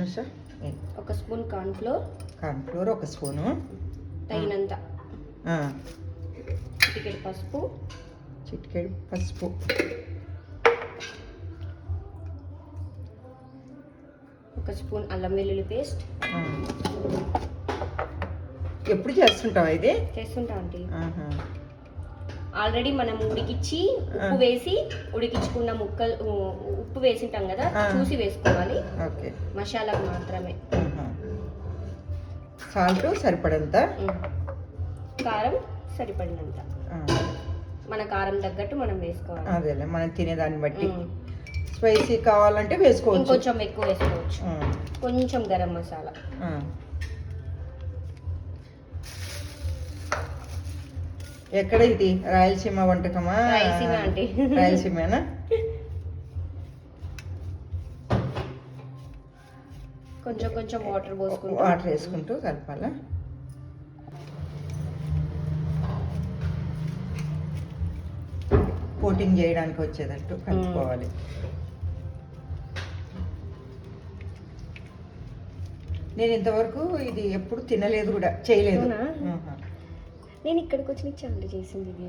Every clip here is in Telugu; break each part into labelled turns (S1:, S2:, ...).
S1: అనుష?
S2: ఒక స్పూన్ కార్న్ఫ్లోర్,
S1: ఒక స్పూను
S2: తగినంత, చిటికెడు పసుపు, ఒక స్పూన్ అల్లం వెల్లుల్లి పేస్ట్.
S1: ఎప్పుడు చేస్తుంటావా ఇది?
S2: చేస్తుంటా ఆంటీ. ఆల్రెడీ మనం ఉడికించి ఉప్పు వేసి ఉడికించుకున్న ముక్కలు, ఉప్పు వేసింటాం కదా, చూసి వేసుకోవాలి.
S1: ఓకే.
S2: మసాలా మాత్రమే.
S1: సాల్ట్ సరిపడంత, కారం
S2: సరిపడినంత. మన కారం తగ్గట్టు మనం వేసుకోవాలి.
S1: అదేలే, మనం తినేదాన్ని బట్టి. స్పైసీ కావాలంటే వేసుకోవచ్చు,
S2: కొంచెం ఎక్కువ వేసుకోవచ్చు. కొంచెం గరం మసాలా.
S1: ఎక్కడ ఇది? రాయలసీమ వంటకమా?
S2: రాయలసీమ అంటే
S1: రాయలసీమేనా?
S2: కొంచెం కొంచెం
S1: వాటర్ వేసుకుంటూ కలపాలా? కోటింగ్ చేయడానికి వచ్చేటట్టు కలుపుకోవాలి. నేను ఇంతవరకు ఇది ఎప్పుడు తినలేదు కూడా, చేయలేదు.
S2: నేను ఇక్కడికి వచ్చి చాలా చేసింది ఇది.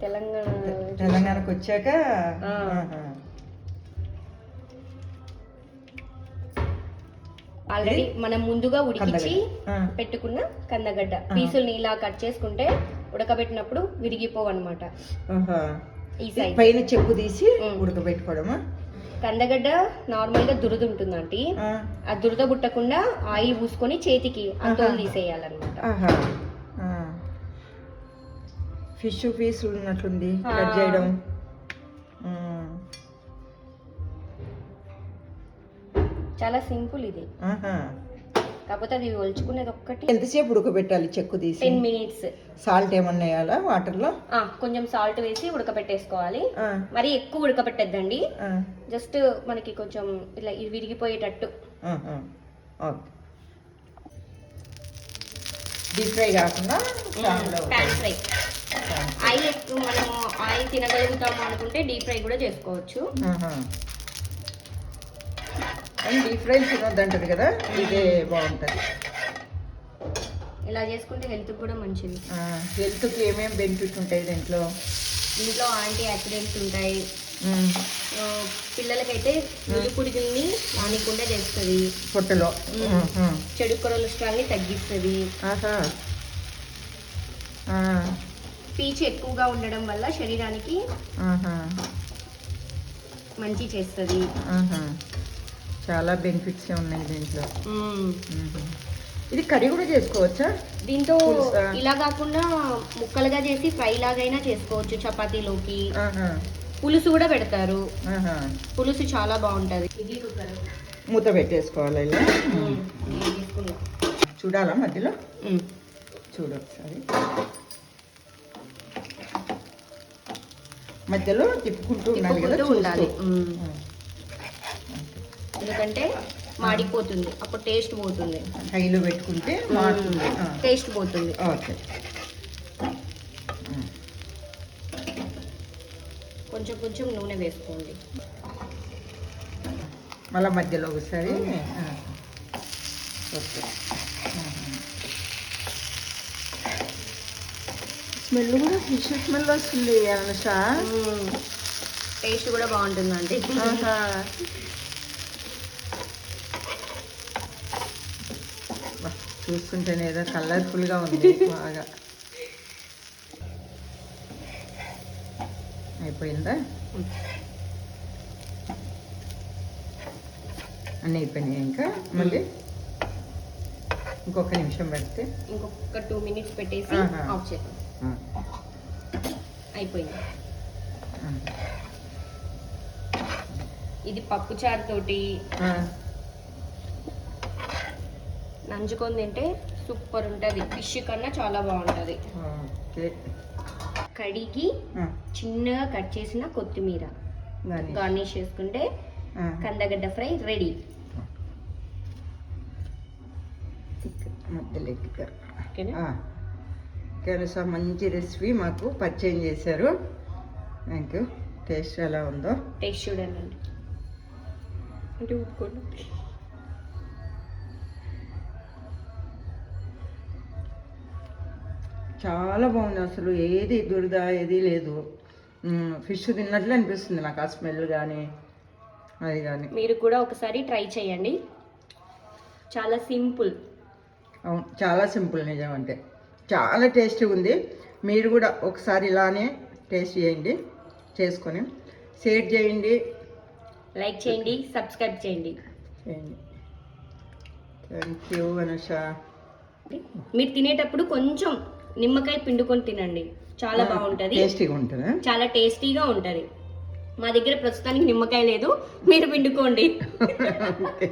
S1: తెలంగాణకు వచ్చాక.
S2: ఆల్రెడీ మనం ముందుగా ఉడికించి పెట్టుకున్న కందగడ్డ పీసుల్ని ఇలా కట్ చేసుకుంటే ఉడకబెట్టినప్పుడు విరిగిపోవన్నమాట. ఈ సైజ్
S1: పైన చెప్పు తీసి ఉడకబెట్టుకోవడమా?
S2: కందగడ్డ నార్మల్ గా దురద ఉంటుంది ఆంటీ, ఆ దురద పుట్టకుండా ఆయిల్ పూసుకొని చేతికి ఆ తోలు తీసేయాలన్నమాట.
S1: ఫిష్ పీస్ ఉన్నట్లుంది కట్ చేయడం.
S2: చాలా సింపుల్ ఇది, కాకపోతే అది ఒలుచుకునేది ఒక్కటి.
S1: ఎంతసేపు ఉడకబెట్టాలి చెక్కు తీసి?
S2: 10 minutes.
S1: సాల్ట్ ఏమన్నా వేయాలా వాటర్ లో?
S2: కొంచెం సాల్ట్ వేసి ఉడకబెట్టేసుకోవాలి. మరి ఎక్కువ ఉడకబెట్టద్దండి, జస్ట్ మనకి కొంచెం ఇట్లా విరిగిపోయేటట్టు.
S1: డీప్ ఫ్రై కాకుండా
S2: ప్యాన్ ఫ్రై. ఆయిల్ ఎక్కువ మనం ఆయిల్ తినగలుగుతాము అనుకుంటే డీప్ ఫ్రై కూడా చేసుకోవచ్చు.
S1: డీప్ ఫ్రై తినొద్దంటది కదా, ఇదే బాగుంటుంది.
S2: ఇలా చేసుకుంటే హెల్త్ కూడా మంచిది.
S1: హెల్త్కి ఏమేమి బెనిఫిట్ ఉంటాయి దీంట్లో?
S2: దీంట్లో యాంటీ ఆక్సిడెంట్స్ ఉంటాయి. పిల్లలకైతే పుడిగుల్ని మానికుండా చేస్తుంది,
S1: పొట్టలో
S2: చెడు కొలెస్ట్రాల్ని తగ్గిస్తుంది. పీచు ఎక్కువగా ఉండడం వల్ల శరీరానికి మంచి చేస్తుంది.
S1: చాలా బెనిఫిట్స్ ఉన్నాయి దీంట్లో. ఇది కర్రీ కూడా చేసుకోవచ్చా?
S2: దీంతో ఇలా కాకుండా ముక్కలుగా చేసి ఫ్రై లాగైనా చేసుకోవచ్చు. చపాతీలోకి పులుసు కూడా పెడతారు. పులుసు చాలా బాగుంటది.
S1: మూత పెట్టేసుకోవాలి ఇలా. చూడాలా మధ్యలో? చూడొకసారి. మధ్యలో తిప్పుకుంటూ ఉండాలి,
S2: ఎందుకంటే మాడిపోతుంది, అప్పుడు టేస్ట్ పోతుంది.
S1: హైలో పెట్టుకుంటే మాడుతుంది,
S2: టేస్ట్ పోతుంది.
S1: ఓకే.
S2: కొంచెం కొంచెం నూనె వేసుకోండి.
S1: మళ్ళీ మధ్యలో ఒకసారి. ఓకే. స్మెల్ కూడా ఫిష్ స్మెల్ వస్తుంది అనుష.
S2: టేస్ట్ కూడా బాగుంటుందండి.
S1: చూస్తుంటేనే ఏదో కలర్ఫుల్గా ఉంది బాగా. అయిపోయిందా? అన్నీ అయిపోయినాయి. ఇంకా మళ్ళీ ఇంకొక నిమిషం పెడితే,
S2: ఇంకొక 2 minutes పెట్టేసి ఆఫ్ చేద్దాం. అయిపోయింది. ఇది పప్పు చారు తోటి నంచుకొని తింటే సూపర్ ఉంటుంది. ఫిష్ కన్నా చాలా బాగుంటుంది. కడిగి చిన్నగా కట్ చేసిన కొత్తిమీర గార్నిష్ చేసుకుంటే కందగడ్డ ఫ్రై రెడీ.
S1: కనుక మంచి రెసిపీ మాకు పరిచయం చేశారు. Thank you. టేస్ట్ ఎలా ఉందో
S2: టేస్ట్ చూడండి. అంటే ఉప్పుకోండి.
S1: చాలా బాగుంది. అసలు ఏది దురద ఏది లేదు. ఫిష్ తిన్నట్లు అనిపిస్తుంది నాకు ఆ స్మెల్ కానీ అది కానీ.
S2: మీరు కూడా ఒకసారి ట్రై చేయండి, చాలా సింపుల్.
S1: అవును, చాలా సింపుల్. నిజం అంటే చాలా టేస్టీగా ఉంది. మీరు కూడా ఒకసారి ఇలానే టేస్ట్ చేయండి, చేసుకొని షేర్ చేయండి,
S2: లైక్ చేయండి, సబ్స్క్రైబ్ చేయండి.
S1: Thank you Anusha.
S2: మీరు తినేటప్పుడు కొంచెం నిమ్మకాయ పిండుకొని తినండి, చాలా బాగుంటది,
S1: టేస్టీగా ఉంటుంది.
S2: చాలా టేస్టీగా ఉంటది. మా దగ్గర ప్రస్తుతానికి నిమ్మకాయ లేదు, మీరు పిండుకోండి.
S1: ఓకే.